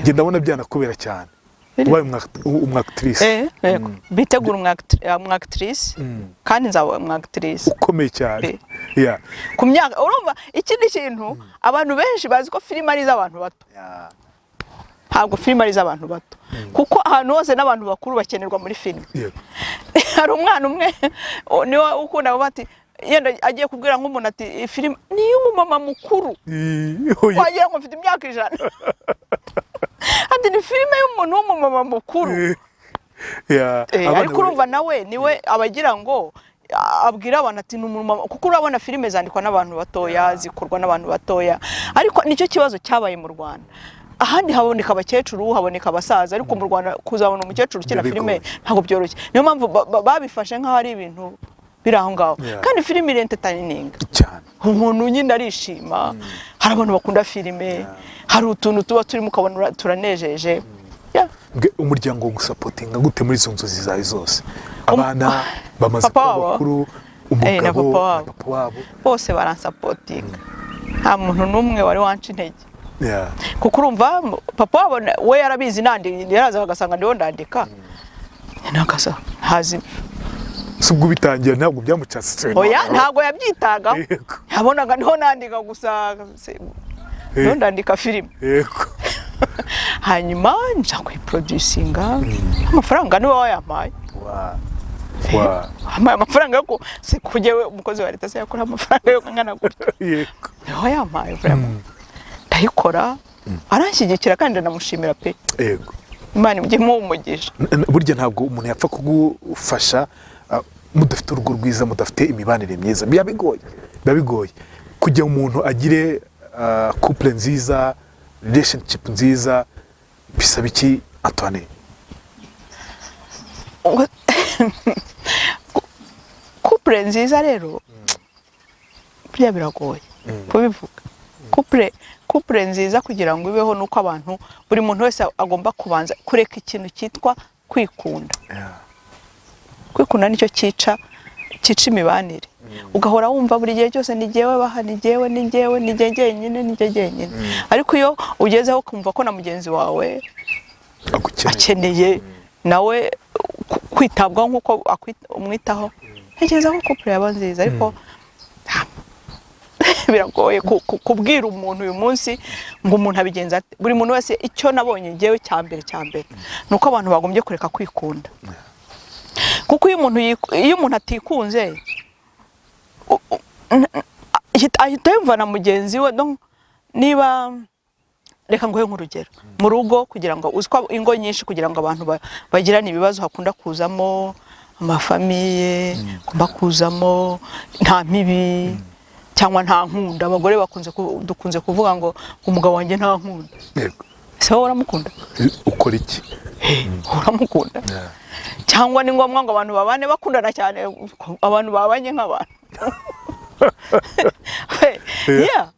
Njye ndabona byanakubera cyane. Wabaye umwactrice. Bitegura umwactrice kandi nzaba umwactrice ukomeye cyane. Ku myaka urumva ikindi kintu abantu benshi bazi ko filime ari iz'abantu bato. Ntabwo filime ari iz'abantu bato, kuko ahantu hose n'abantu bakuru bakenerwa muri filime. Hari umwana umwe niwe ukunda bati yenda agiye kubwira nk'umuntu ati filime ni y'umumama mukuru, wagira ngo mfite imyaka 100. Ati ni filime y'umuntu w'umumama mukuru. Ariko urumva nawe niwe abagira ngo abwira abantu ati ni umumama, kuko urabona filime zandikwa n'abantu batoya, zikorwa n'abantu batoya. Ariko nicyo kibazo cyabaye mu Rwanda. Ahandi haboneka abakecuru, haboneka abasaza, ariko mu Rwanda kuzabona umukecuru ukina filime ntabwo byoroshye. Niyo mpamvu babifashe nk'aho ari ibintu biri aho ngaho. Kandi filime iri entertaining cyane. Umuntu nyine arishima, hari abantu bakunda filime, hari utuntu tuba turimo ukabona turanejeje. Umuryango wo gusapotinga gute muri izo nzozi zawe zose? Abana bamaze kuba bakuru, umugabo na papa wabo bose baransapotinga. Nta muntu n'umwe wari wanca intege. Kuko urumva papa wabo we yarabizi yaraza agasanga ndiho ndandika. Nakasa hazi. Subwo bitangira ntabwo byamucatse. Oya ntabwo yabyitaga. Yabonaga ndiho nandika gusa. Ndiho ndandika filime. Hanyuma nja kuyiproducinga. Amafaranga niwe wayampaye. Amafaranga yo kujewe umukozi wa leta se yakora amafaranga yo kangana gutyo. Niwe yampaye vraiment. Ndayikora aranshyigikira kandi ndamushimira pe. Imana imujye umugisha. Burya ntabwo umuntu yapfa kugufasha mudafite urugo rwiza, mudafite imibanire myiza. Biyabigoye kujya umuntu agire couple nziza, relationship nziza, bisaba iki Antoine? Couple nziza rero biragoye kubivuga. Couple nziza kugira ngo ibeho nuko abantu buri muntu wese agomba kubanza kureka ikintu cyitwa kwikunda. Kwikunda nicyo cyica imibanire. Ugahora wumva buri gihe cyose ni jyewe baha, ni jyewe nyine. Ariko iyo ugezeho kumva ko na mugenzi wawe akeneye nawe kwitabwaho nkuko umwitaho, ntekereza ko couple yaba nziza. Ariko biragoye kubwira umuntu uyu munsi ngo umuntu abigenza ate. Buri muntu wese icyo nabonye ngewe cyambere nuko abantu bagombye kureka kwikunda. Kuko iyo umuntu atikunze ahita yumva na mugenzi we. Niba reka nguhe nk'urugero mu rugo, kugira ngo uziko ingo nyinshi kugira ngo abantu bagirane ibibazo hakunda kuzamo amafamiye, kumba kuzamo nta mibi cyangwa nta nkunda. Abagore dukunze kuvuga ngo umugabo wanjye nta nkunda. Se wowe uramukunda? Ukora iki? Uramukunda? Cyangwa ni ngombwa ngo abantu babane bakundana cyane, abantu babanye nk'abantu?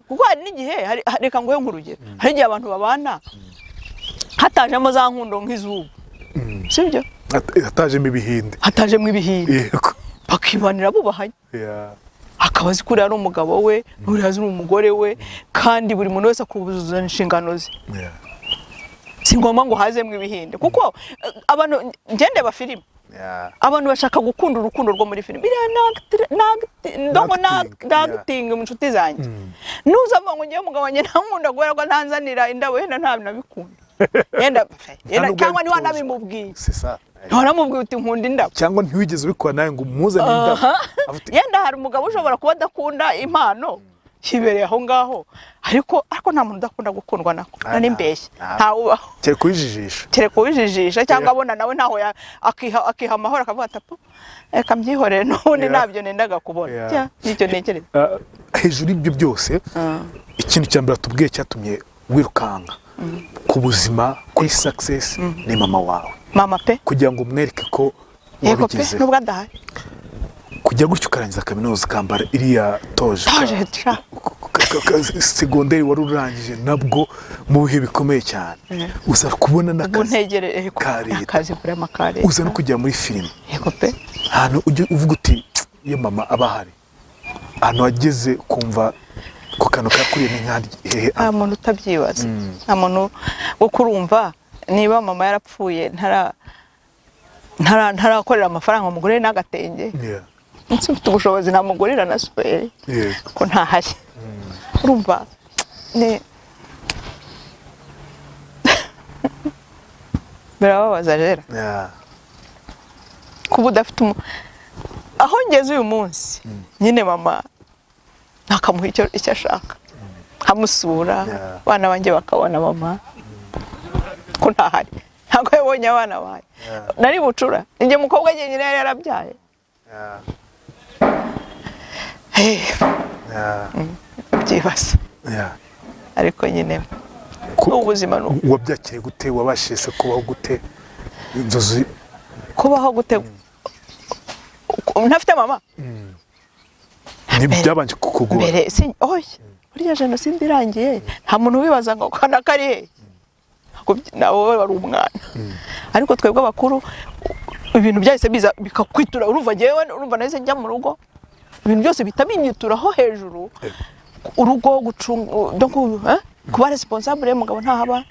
kuko hari n'igihe reka nguhe nk'urugero hari igihe abantu babana hatajemo za nkundo nk'izuba sibyo hatajemo ibihinde yego bakibanira bubahanye akaba azi ko ari umugabo we n'uriya ari umugore we kandi buri muntu wese akubuzuza inshingano ze si ngombwa ngo hazemo ibihinde kuko abantu ngende ba filime abantu bashaka gukunda urukundo rwo muri filime biriya nagatinga mu nshuti zanjye nuzavuga ngo ngiye umugabo wanjye ntankunda guhera ko ntanzanira indabo yenda ntabinabikunda yenda cyangwa niba nabimubwiye ntaramubwiye uti nkunda indabo cyangwa ntiwigeze ubikora nawe ngo umuzane indabo yenda hari umugabo ushobora kuba adakunda impano kibereye aho ngaho ariko nta muntu udakunda gukundwa nako nani mbeshye ntawubaho kereka wijijisha cyangwa abona nawe ntaho akiha amahoro akavuga ati reka mbyihorere n'ubundi ntabyo nendaga kubona nicyo ntekereza hejuru y'ibyo byose ikintu cya mbere tubwiye cyatumye wirukanka ku buzima kuri success ni mama wawe pe kugira ngo umwereke ko wabigezeho nubwo adahari kujya gutyo ukarangiza kaminuza ukambara iriya toje segonderi wari urangije nabwo mu bihe bikomeye cyane uza kubona n'akazi uza no kujya muri filime ahantu ujya uvuga uti iyo mama aba ahari ahantu wageze kumva ku kantu kakuriye n'inkandi hehe nta muntu utabyibaza nta muntu wo kurumva niba mama yarapfuye ntarakorera amafaranga umugore n'agatenge mfite ubushobozi namugurira na superi ko ntahari urumva ni birababaza rero kuba udafite aho ngeze uyu munsi nyine mama ntakamuha icyo ashaka nkamusura abana banjye bakabona mama ko ntahari ntabwo yabonye abana bayo nari bucura njye mukobwa nyine yari yarabyaye byibaza ariko nyine ubuzima wabyakiriye gute wabashije kubaho gute inzozi kubaho gute ntafite mama byabanje kukugora mbere burya jenoside irangiye nta muntu wibaza ngo kana kari he nawe wari umwana ariko twebwe abakuru ibintu byahise biza bikakwitura urumva nahise njya mu rugo ibintu byose bitabinyituraho hejuru urugo gucunga kuba responsable y'umugabo ntahaba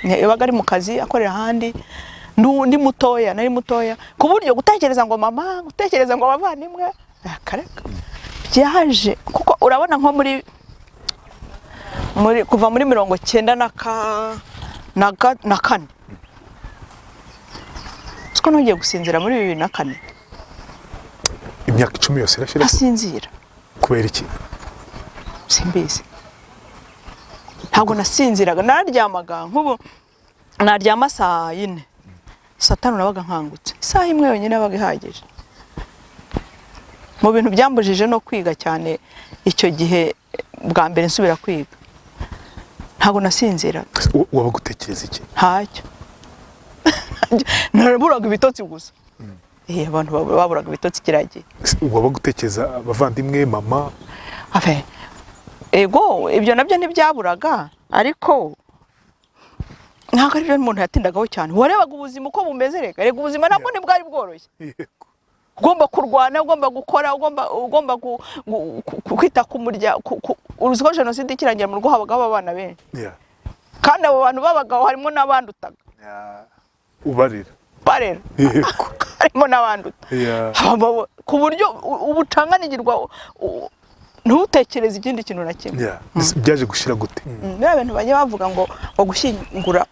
yabaga ari mu kazi akorera ahandi nari mutoya ku buryo gutekereza ngo mama gutekereza ngo abavandimwe akareka byaje kuko urabona nko muri kuva muri 1994 siko nongeye gusinzira muri 2004 imyaka 10 yose irashira asinzira kubera iki simbizi ntabwo nasinziraga nararyamaga nk'ubu naryama saa 4 saa 5 nabaga nkangutse saa imwe yonyine nabaga ihagije mu bintu byambujije no kwiga cyane icyo gihe bwa mbere nsubira kwiga ntabwo nasinzira waba gutekereza iki ntacyo naraburaga ibitotsi gusa abantu baburaga ibitotsi kiragiye waba gutekereza abavandimwe mama ego ibyo nabyo ntibyaburaga ariko ntabwo ari byo umuntu yatindagaho cyane warebaga ubuzima uko bumeze reka ubuzima ntabwo ntibwari bworoshye ugomba kurwana ugomba gukora ugomba kwita ku murya uruzi ko jenoside ikirangira mu rugo habagaho abana benshi kandi abo bantu babagaho harimo n'abandutaga ubarira harimo n'abanduta ku buryo ubucanganigirwa ntutekereze ikindi kintu na kimwe byaje gushira gute biriya bintu bajya bavuga ngo gushyingura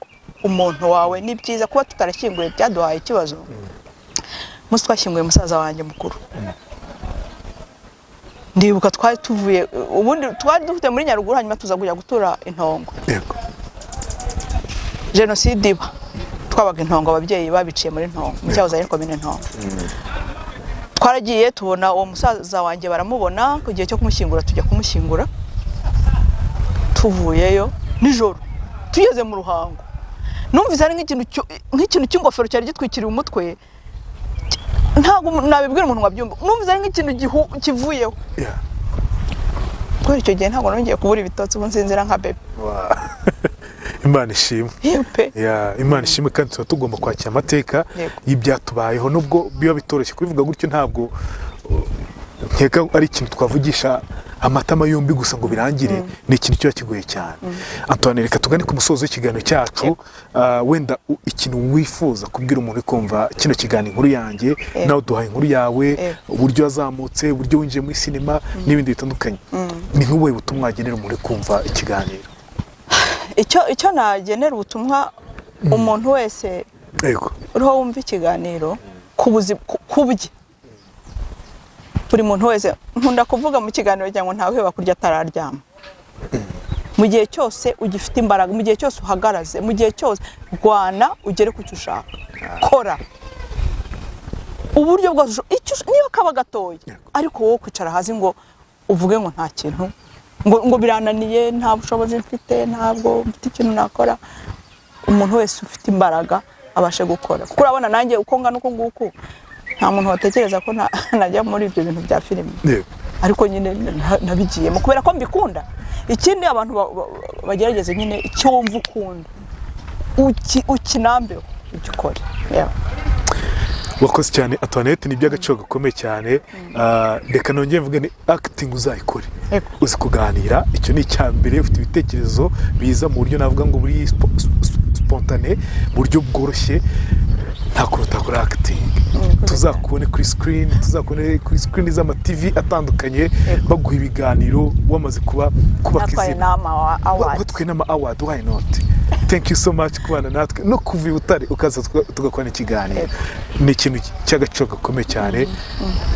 umuntu wawe ni byiza kuba tutarashyinguye byaduhaye ikibazo musi twashyinguye musaza wanjye mukuru ndibuka twari tuvuye ubundi twari dufite muri Nyaruguru hanyuma tuza kujya gutura Intongo jenoside iba twabaga Intongo ababyeyi babiciye muri Intongo mu cyahoze ari komine Intongo twaragiye tubona uwo musaza wanjye baramubona ku gihe cyo kumushyingura tujya kumushyingura tuvuyeyo nijoro tugeze mu ruhango numvise ari nk'ikintu cy'ingofero cyari gitwikiriye umutwe ntabwo nabibwira umuntu wabyumva numvise ari nk'ikintu kivuyeho kubera icyo gihe ntabwo nongeye kubura ibitotsi ubu nsinzira nka bebe. Imana ishimwe. Imana ishimwe kandi tuba tugomba kwakira amateka y'ibyatubayeho nubwo biba bitoroshye kubivuga gutyo ntabwo nkeka ari ikintu twavugisha amatama yombi gusa ngo birangire ni ikintu kiba kigoye cyane. Antoine reka tugane ku musozo w'ikiganiro cyacu wenda ikintu wifuza kubwira umuntu kumva kino kiganiro inkuru yanjye nawe duhaye inkuru yawe uburyo wazamutse uburyo winjiye muri sinema n'ibindi bitandukanye ni nk'ubuhe butumwa wagenera umuntu kumva ikiganiro? Icyo nagenera ubutumwa umuntu wese uriho wumva ikiganiro kubye buri muntu wese nkunda kuvuga mu kiganiro cyangwa ntawe uheba kurya atararyama. Mu gihe cyose ugifite imbaraga, mu gihe cyose uhagaraze, mu gihe cyose rwana ugere ku cyo ushaka, kora uburyo bwose niyo kaba gatoya ariko wowe kwicara hasi ngo uvuge ngo nta kintu ngo birananiye nta bushobozi mfite ntabwo mfite ikintu nakora. Umuntu wese ufite imbaraga abashe gukora kuko urabona nanjye uko ngana uko nguko nta muntu watekereza ko najya muri ibyo bintu bya filime ariko nyine nabigiyemo kubera ko mbikunda. Ikindi abantu bagerageze nyine icyo wumva ukunda ukinambeho ugikore. Wakoze cyane Antoinette, ni by'agaciro gakomeye cyane. Reka nongeye mvuge ni acting uzayikore uzi kuganira, icyo ni icyambere. Ufite ibitekerezo biza mu buryo navuga ngo buri spontane mu buryo bworoshye, nta kuruta kuri acting. Tuzakubone kuri screen z'ama TV atandukanye baguha ibiganiro wamaze kuba kizina watwe n'ama award. Why not? Thank you so much kubana natwe no kuva Butare ukaza tugakora ikiganiro. Ni ikintu cy'agaciro gakomeye cyane.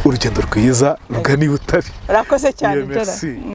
Urugendo rwiza rugana Butare. Urakoze cyane.